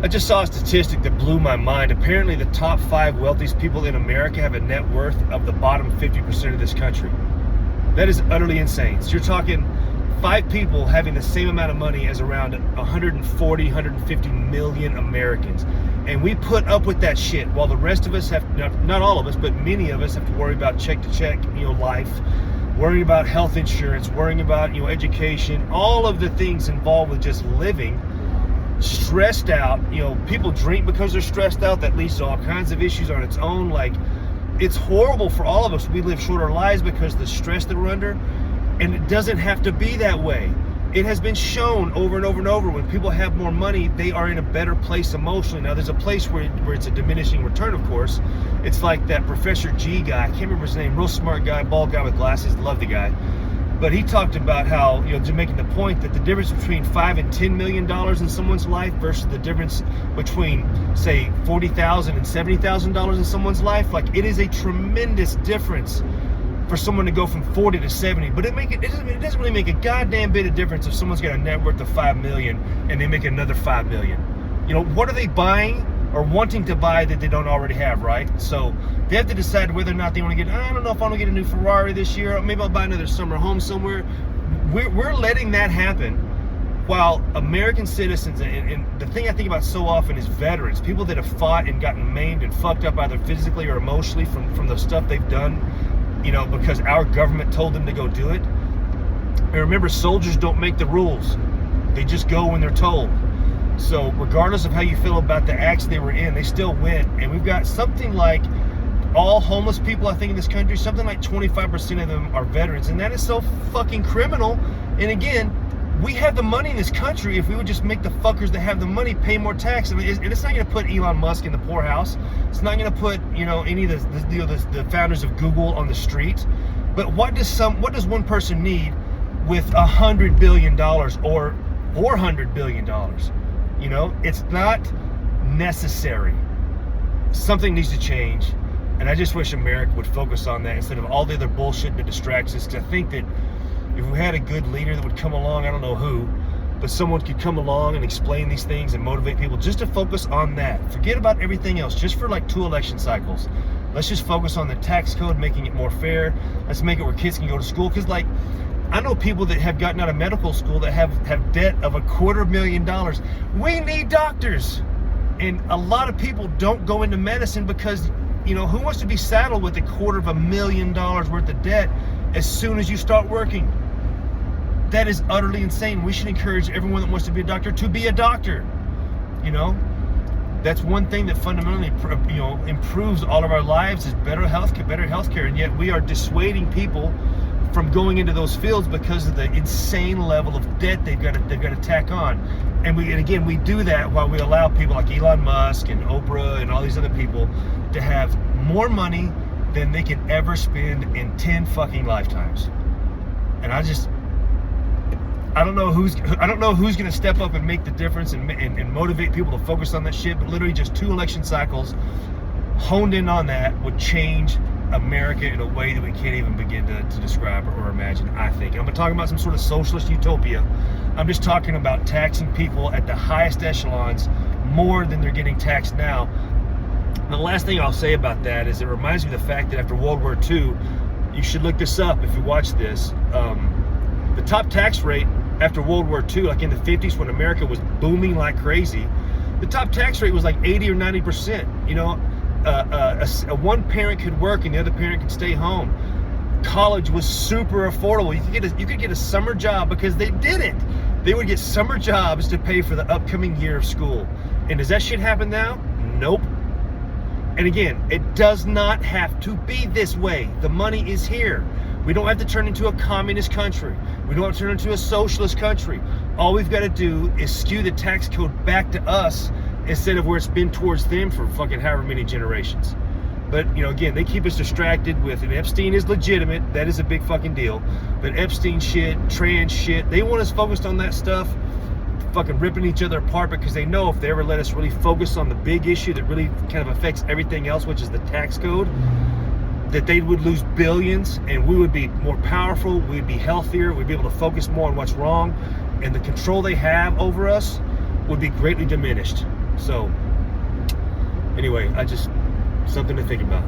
I just saw a statistic that blew my mind. Apparently, the top 5 wealthiest people in America have a net worth of the bottom 50% of this country. That is utterly insane. So you're talking 5 people having the same amount of money as around 140, 150 million Americans. And we put up with that shit while the rest of us have, not all of us, but many of us have to worry about check to check, life, worrying about health insurance, worrying about, education, all of the things involved with just living. Stressed out, people drink because they're stressed out. That leads to all kinds of issues on its own. Like, it's horrible for all of us. We live shorter lives because of the stress that we're under, and it doesn't have to be that way. It has been shown over and over and over, when people have more money, they are in a better place emotionally. Now, there's a place where it's a diminishing return, of course. It's like that Professor G guy, I can't remember his name, real smart guy, bald guy with glasses, love the guy. But he talked about how, making the point that the difference between $5 and $10 million in someone's life versus the difference between, say, $40,000 and $70,000 in someone's life, like, it is a tremendous difference for someone to go from 40 to 70. But it doesn't really make a goddamn bit of difference if someone's got a net worth of 5 million and they make another 5 million. What are they buying or wanting to buy that they don't already have, right? So they have to decide whether or not they want to get, I don't know if I want to get a new Ferrari this year, or maybe I'll buy another summer home somewhere. We're letting that happen while American citizens, and the thing I think about so often is veterans, people that have fought and gotten maimed and fucked up either physically or emotionally from the stuff they've done, because our government told them to go do it. And remember, soldiers don't make the rules. They just go when they're told. So regardless of how you feel about the acts they were in, they still went. And we've got something like, all homeless people, I think, in this country, something like 25% of them are veterans. And that is so fucking criminal. And again, we have the money in this country. If we would just make the fuckers that have the money pay more tax, it's not going to put Elon Musk in the poorhouse. It's not going to put, any of the founders of Google on the street. But what does one person need with $100 billion or $400 billion? It's not necessary. Something needs to change, and I just wish America would focus on that instead of all the other bullshit that distracts us. Because I think that if we had a good leader that would come along, I don't know who, but someone could come along and explain these things and motivate people just to focus on that. Forget about everything else, just for like 2 election cycles. Let's just focus on the tax code, making it more fair. Let's make it where kids can go to school. Because, like, I know people that have gotten out of medical school that have debt of $250,000. We need doctors. And a lot of people don't go into medicine because, who wants to be saddled with $250,000 worth of debt as soon as you start working? That is utterly insane. We should encourage everyone that wants to be a doctor to be a doctor. That's one thing that fundamentally, improves all of our lives, is better healthcare. And yet we are dissuading people from going into those fields because of the insane level of debt they've got to tack on. And again, we do that while we allow people like Elon Musk and Oprah and all these other people to have more money than they can ever spend in 10 fucking lifetimes. And I don't know who's going to step up and make the difference and motivate people to focus on that shit. But literally just 2 election cycles honed in on that would change America in a way that we can't even begin to describe or imagine, I think. And I'm not talking about some sort of socialist utopia. I'm just talking about taxing people at the highest echelons more than they're getting taxed now. And the last thing I'll say about that is it reminds me of the fact that after World War II, you should look this up if you watch this, the top tax rate after World War II, like in the 50s when America was booming like crazy, the top tax rate was like 80 or 90%. One parent could work and the other parent could stay home. College was super affordable. You could get a summer job because they did it. They would get summer jobs to pay for the upcoming year of school. And does that shit happen now? Nope. And again, it does not have to be this way. The money is here. We don't have to turn into a communist country. We don't have to turn into a socialist country. All we've got to do is skew the tax code back to us instead of where it's been towards them for fucking however many generations. But, again, they keep us distracted with, and Epstein is legitimate, that is a big fucking deal, but Epstein shit, trans shit, they want us focused on that stuff, fucking ripping each other apart, because they know if they ever let us really focus on the big issue that really kind of affects everything else, which is the tax code, that they would lose billions, and we would be more powerful, we'd be healthier, we'd be able to focus more on what's wrong, and the control they have over us would be greatly diminished. So, anyway, something to think about.